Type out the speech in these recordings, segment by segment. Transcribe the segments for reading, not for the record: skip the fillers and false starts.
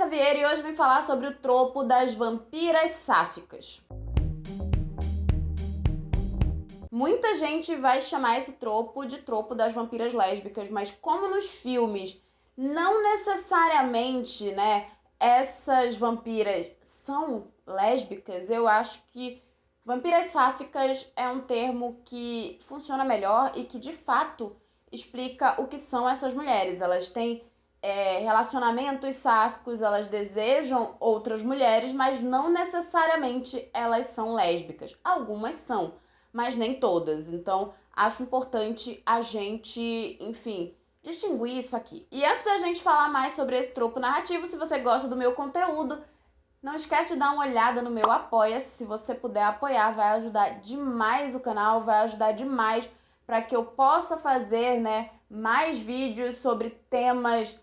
Vieira e hoje vim falar sobre o tropo das vampiras sáficas. Muita gente vai chamar esse tropo de tropo das vampiras lésbicas, mas como nos filmes não necessariamente, essas vampiras são lésbicas, eu acho que vampiras sáficas é um termo que funciona melhor e que de fato explica o que são essas mulheres. Elas têm relacionamentos sáficos, elas desejam outras mulheres, mas não necessariamente elas são lésbicas. Algumas são, mas nem todas. Então, acho importante a gente, distinguir isso aqui. E antes da gente falar mais sobre esse tropo narrativo, se você gosta do meu conteúdo, não esquece de dar uma olhada no meu Apoia-se. Se você puder apoiar, vai ajudar demais o canal, vai ajudar demais para que eu possa fazer, mais vídeos sobre temas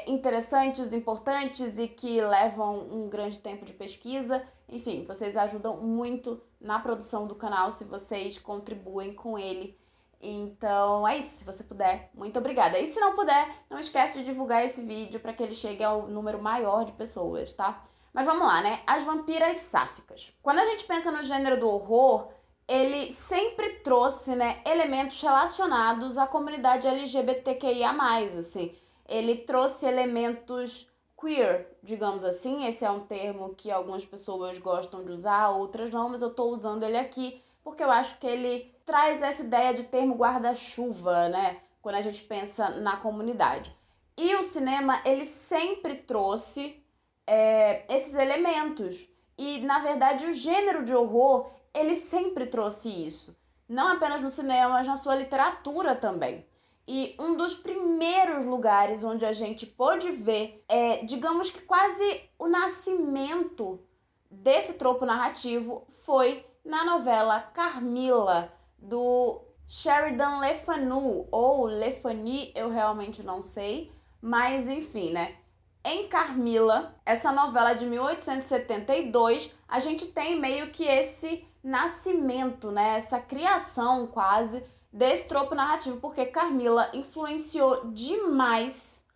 interessantes, importantes e que levam um grande tempo de pesquisa. Enfim, vocês ajudam muito na produção do canal se vocês contribuem com ele. Então é isso, se você puder, muito obrigada. E se não puder, não esquece de divulgar esse vídeo para que ele chegue ao número maior de pessoas, tá? Mas vamos lá, As vampiras sáficas. Quando a gente pensa no gênero do horror, ele sempre trouxe, elementos relacionados à comunidade LGBTQIA+, assim. Ele trouxe elementos queer, digamos assim. Esse é um termo que algumas pessoas gostam de usar, outras não, mas eu tô usando ele aqui porque eu acho que ele traz essa ideia de termo guarda-chuva, quando a gente pensa na comunidade. E o cinema, ele sempre trouxe esses elementos. E, na verdade, o gênero de horror, ele sempre trouxe isso. Não apenas no cinema, mas na sua literatura também. E um dos primeiros lugares onde a gente pôde ver, digamos que quase o nascimento desse tropo narrativo foi na novela Carmila, do Sheridan Le Fanu, ou Le Fanu, eu realmente não sei, mas enfim, Em Carmila, essa novela de 1872, a gente tem meio que esse nascimento, essa criação quase desse tropo narrativo, porque Carmila influenciou demais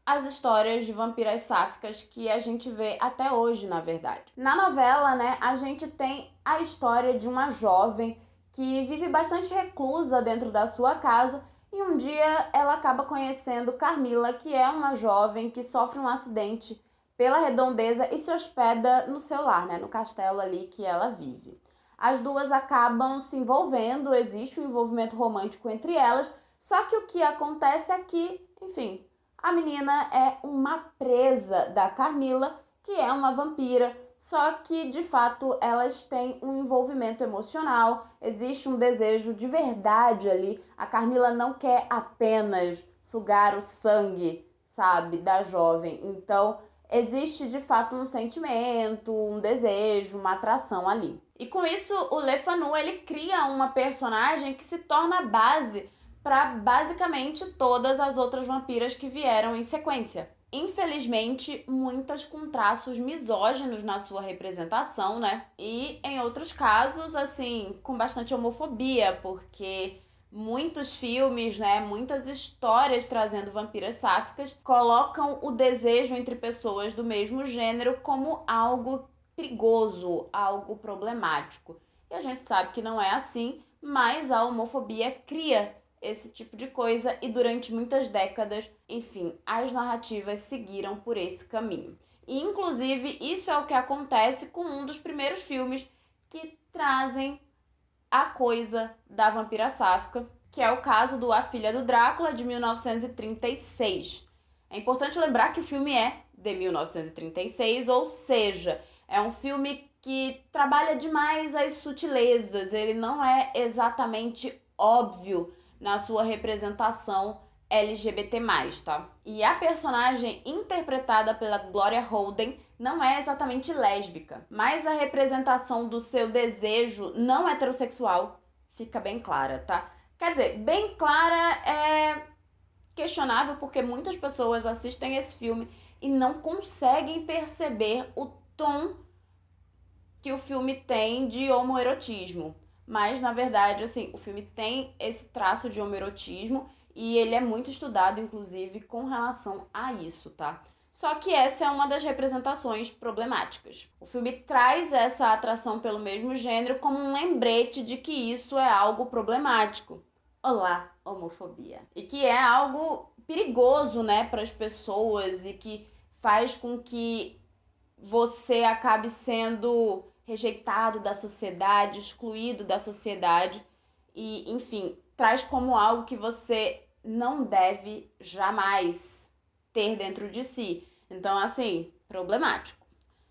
as histórias de vampiras sáficas que a gente vê até hoje, na verdade. Na novela, a gente tem a história de uma jovem que vive bastante reclusa dentro da sua casa e um dia ela acaba conhecendo Carmila, que é uma jovem que sofre um acidente pela redondeza e se hospeda no seu lar, no castelo ali que ela vive. As duas acabam se envolvendo, existe um envolvimento romântico entre elas, só que o que acontece é que, a menina é uma presa da Carmila, que é uma vampira, só que, de fato, elas têm um envolvimento emocional, existe um desejo de verdade ali. A Carmila não quer apenas sugar o sangue, da jovem. Então, existe, de fato, um sentimento, um desejo, uma atração ali. E com isso, o Le Fanu, ele cria uma personagem que se torna a base para basicamente todas as outras vampiras que vieram em sequência. Infelizmente, muitas com traços misóginos na sua representação, E em outros casos, com bastante homofobia, porque muitos filmes, muitas histórias trazendo vampiras sáficas colocam o desejo entre pessoas do mesmo gênero como algo perigoso, algo problemático. E a gente sabe que não é assim, mas a homofobia cria esse tipo de coisa e durante muitas décadas, as narrativas seguiram por esse caminho. E, inclusive, isso é o que acontece com um dos primeiros filmes que trazem a coisa da vampira sáfica, que é o caso do A Filha do Drácula, de 1936. É importante lembrar que o filme é de 1936, ou seja, é um filme que trabalha demais as sutilezas, ele não é exatamente óbvio na sua representação LGBT+, tá? E a personagem interpretada pela Gloria Holden não é exatamente lésbica, mas a representação do seu desejo não heterossexual fica bem clara, tá? Quer dizer, bem clara é questionável porque muitas pessoas assistem esse filme e não conseguem perceber o tom que o filme tem de homoerotismo. Mas, na verdade, o filme tem esse traço de homoerotismo e ele é muito estudado, inclusive, com relação a isso, tá? Só que essa é uma das representações problemáticas. O filme traz essa atração pelo mesmo gênero como um lembrete de que isso é algo problemático. Olá, homofobia. E que é algo perigoso, né, para as pessoas e que faz com que você acabe sendo rejeitado da sociedade, excluído da sociedade e, enfim, traz como algo que você não deve jamais ter dentro de si. Então, assim, problemático.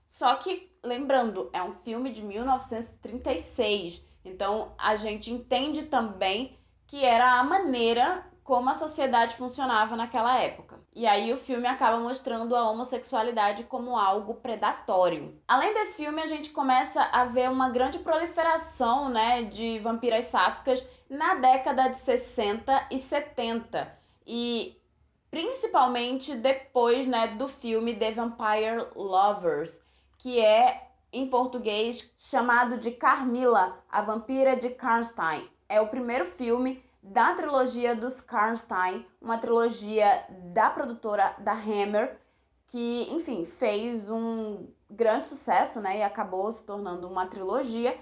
Só que, lembrando, é um filme de 1936, então a gente entende também que era a maneira como a sociedade funcionava naquela época. E aí o filme acaba mostrando a homossexualidade como algo predatório. Além desse filme, a gente começa a ver uma grande proliferação, né, de vampiras sáficas na década de 60 e 70. E principalmente depois, né, do filme The Vampire Lovers, que é, em português, chamado de Carmilla, a Vampira de Karnstein. É o primeiro filme da trilogia dos Karnstein, uma trilogia da produtora da Hammer, que, enfim, fez um grande sucesso, né, e acabou se tornando uma trilogia.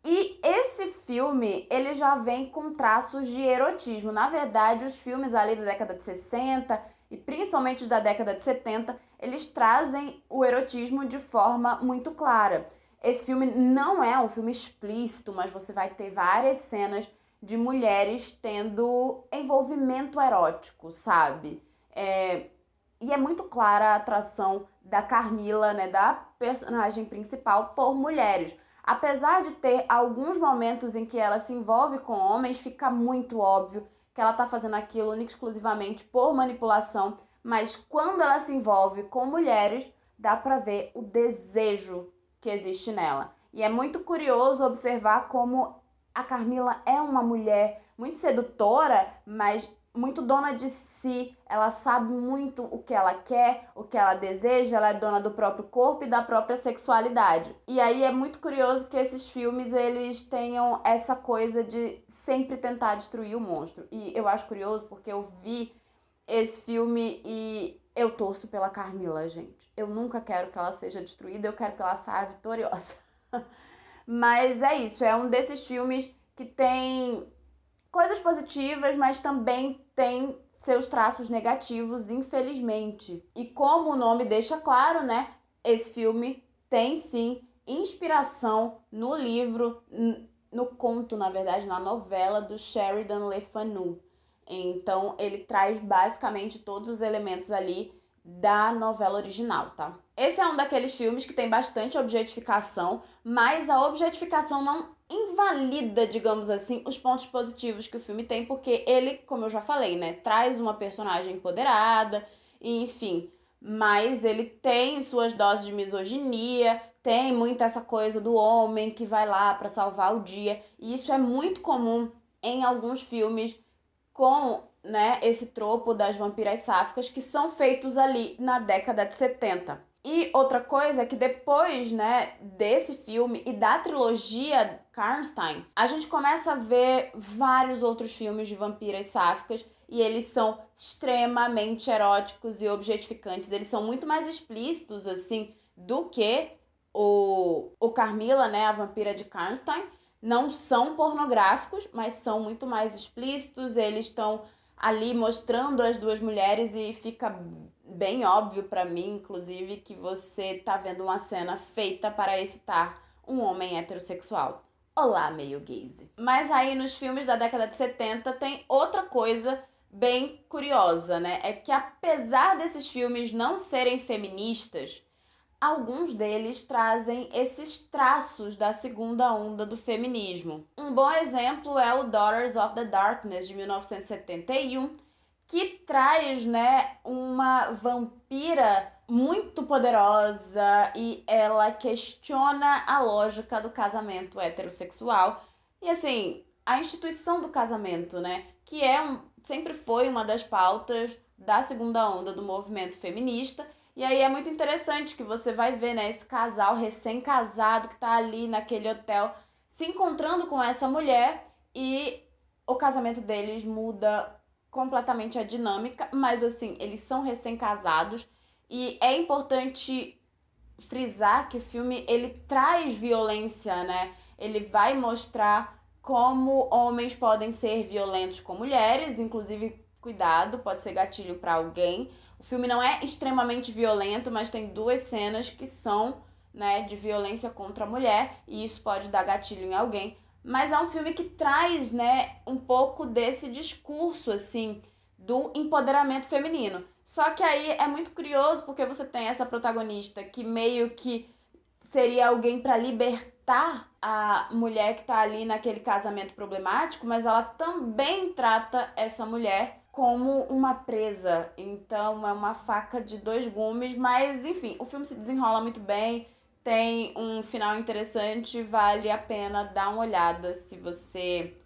E esse filme, ele já vem com traços de erotismo. Na verdade, os filmes ali da década de 60 e principalmente os da década de 70, eles trazem o erotismo de forma muito clara. Esse filme não é um filme explícito, mas você vai ter várias cenas de mulheres tendo envolvimento erótico, sabe? E é muito clara a atração da Carmilla, né, da personagem principal, por mulheres. Apesar de ter alguns momentos em que ela se envolve com homens, fica muito óbvio que ela tá fazendo aquilo única e exclusivamente por manipulação, mas quando ela se envolve com mulheres, dá pra ver o desejo que existe nela. E é muito curioso observar como a Carmilla é uma mulher muito sedutora, mas muito dona de si. Ela sabe muito o que ela quer, o que ela deseja, ela é dona do próprio corpo e da própria sexualidade. E aí é muito curioso que esses filmes, eles tenham essa coisa de sempre tentar destruir o monstro. E eu acho curioso porque eu vi esse filme e eu torço pela Carmilla, gente. Eu nunca quero que ela seja destruída, eu quero que ela saia vitoriosa. Mas é isso, é um desses filmes que tem coisas positivas, mas também tem seus traços negativos, infelizmente. E como o nome deixa claro, né, esse filme tem sim inspiração no livro, no conto, na verdade, na novela do Sheridan Le Fanu. Então ele traz basicamente todos os elementos ali da novela original, tá? Esse é um daqueles filmes que tem bastante objetificação, mas a objetificação não invalida, digamos assim, os pontos positivos que o filme tem, porque ele, como eu já falei, né, traz uma personagem empoderada, e, enfim, mas ele tem suas doses de misoginia, tem muito essa coisa do homem que vai lá pra salvar o dia, e isso é muito comum em alguns filmes com, né, esse tropo das vampiras sáficas que são feitos ali na década de 70. E outra coisa é que depois, né, desse filme e da trilogia Karnstein, a gente começa a ver vários outros filmes de vampiras sáficas e eles são extremamente eróticos e objetificantes. Eles são muito mais explícitos, assim, do que o Carmilla, né, a vampira de Karnstein. Não são pornográficos, mas são muito mais explícitos. Eles estão ali mostrando as duas mulheres e fica bem óbvio pra mim, inclusive, que você tá vendo uma cena feita para excitar um homem heterossexual. Olá, meio gaze. Mas aí nos filmes da década de 70 tem outra coisa bem curiosa, né? É que apesar desses filmes não serem feministas, alguns deles trazem esses traços da segunda onda do feminismo. Um bom exemplo é o Daughters of the Darkness, de 1971, que traz, né, uma vampira muito poderosa e ela questiona a lógica do casamento heterossexual. E assim, a instituição do casamento, né, que sempre foi uma das pautas da segunda onda do movimento feminista. E aí é muito interessante que você vai ver, né, esse casal recém-casado que tá ali naquele hotel se encontrando com essa mulher e o casamento deles muda completamente a dinâmica, mas assim, eles são recém-casados E é importante frisar que o filme, ele traz violência, né? Ele vai mostrar como homens podem ser violentos com mulheres, inclusive, cuidado, pode ser gatilho para alguém. O filme não é extremamente violento, mas tem 2 cenas que são, né, de violência contra a mulher, e isso pode dar gatilho em alguém. Mas é um filme que traz, né, um pouco desse discurso, assim, do empoderamento feminino. Só que aí é muito curioso porque você tem essa protagonista que meio que seria alguém para libertar a mulher que tá ali naquele casamento problemático, mas ela também trata essa mulher como uma presa. Então é uma faca de 2 gumes, mas enfim, o filme se desenrola muito bem, tem um final interessante, vale a pena dar uma olhada se você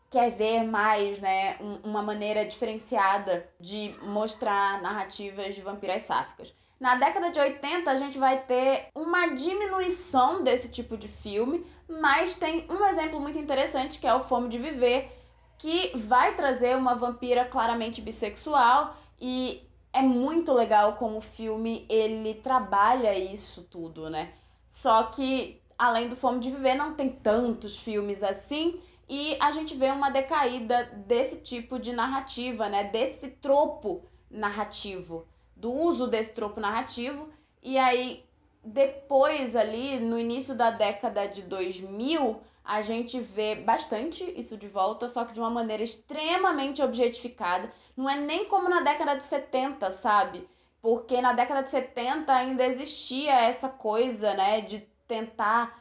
quer ver mais, né, uma maneira diferenciada de mostrar narrativas de vampiras sáficas. Na década de 80, a gente vai ter uma diminuição desse tipo de filme, mas tem um exemplo muito interessante, que é o Fome de Viver, que vai trazer uma vampira claramente bissexual, e é muito legal como o filme ele trabalha isso tudo, né? Só que, além do Fome de Viver, não tem tantos filmes assim, e a gente vê uma decaída desse tipo de narrativa, né? Desse tropo narrativo, do uso desse tropo narrativo. E aí, depois ali, no início da década de 2000, a gente vê bastante isso de volta, só que de uma maneira extremamente objetificada. Não é nem como na década de 70, sabe? Porque na década de 70 ainda existia essa coisa, né, de tentar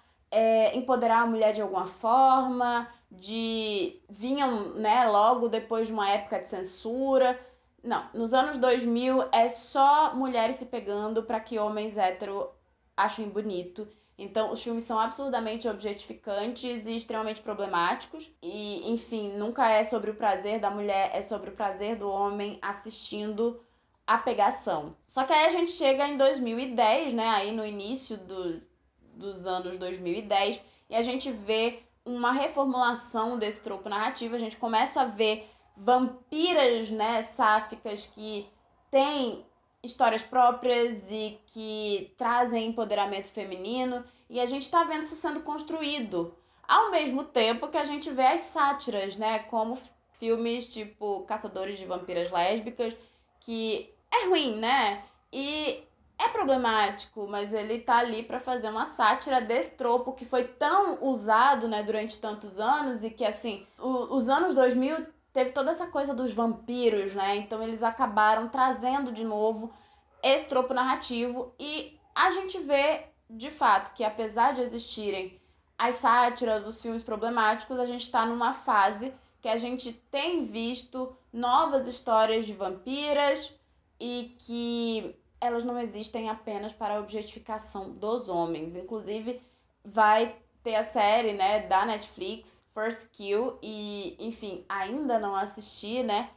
empoderar a mulher de alguma forma, vinham, né, logo depois de uma época de censura. Não, nos anos 2000 é só mulheres se pegando para que homens héteros achem bonito. Então, os filmes são absurdamente objetificantes e extremamente problemáticos. E, enfim, nunca é sobre o prazer da mulher, é sobre o prazer do homem assistindo a pegação. Só que aí a gente chega em 2010, né, aí no início dos anos 2010, e a gente vê uma reformulação desse tropo narrativo. A gente começa a ver vampiras, né, sáficas que têm histórias próprias e que trazem empoderamento feminino, e a gente tá vendo isso sendo construído. Ao mesmo tempo que a gente vê as sátiras, né, como filmes tipo Caçadores de Vampiras Lésbicas, que é ruim, né? E é problemático, mas ele tá ali pra fazer uma sátira desse tropo que foi tão usado, né, durante tantos anos, e que, assim, os anos 2000 teve toda essa coisa dos vampiros, né? Então eles acabaram trazendo de novo esse tropo narrativo, e a gente vê, de fato, que apesar de existirem as sátiras, os filmes problemáticos, a gente tá numa fase que a gente tem visto novas histórias de vampiras e que elas não existem apenas para a objetificação dos homens. Inclusive, vai ter a série, né, da Netflix, First Kill, e, enfim, ainda não assisti, né?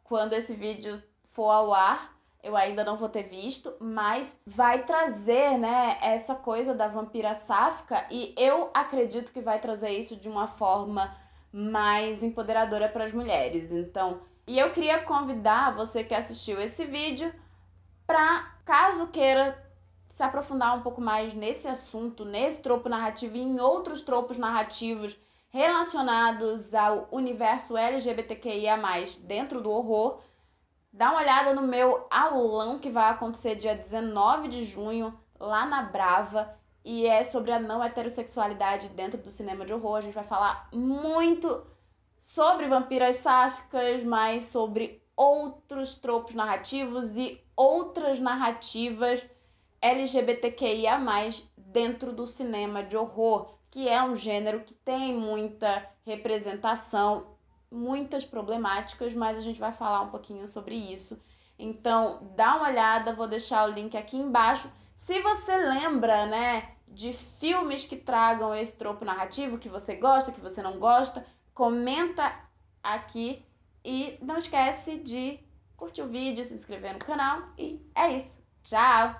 Quando esse vídeo for ao ar, eu ainda não vou ter visto, mas vai trazer, né, essa coisa da vampira sáfica, e eu acredito que vai trazer isso de uma forma mais empoderadora para as mulheres. Então, e eu queria convidar você que assistiu esse vídeo para, caso queira se aprofundar um pouco mais nesse assunto, nesse tropo narrativo e em outros tropos narrativos relacionados ao universo LGBTQIA+, dentro do horror, dá uma olhada no meu aulão que vai acontecer dia 19 de junho, lá na Brava, e é sobre a não heterossexualidade dentro do cinema de horror. A gente vai falar muito sobre vampiras sáficas, mas sobre outros tropos narrativos e outras narrativas LGBTQIA+, dentro do cinema de horror, que é um gênero que tem muita representação, muitas problemáticas, mas a gente vai falar um pouquinho sobre isso. Então, dá uma olhada, vou deixar o link aqui embaixo. Se você lembra, né, de filmes que tragam esse tropo narrativo, que você gosta, que você não gosta, comenta aqui e não esquece de curtir o vídeo, se inscrever no canal, e é isso. Tchau!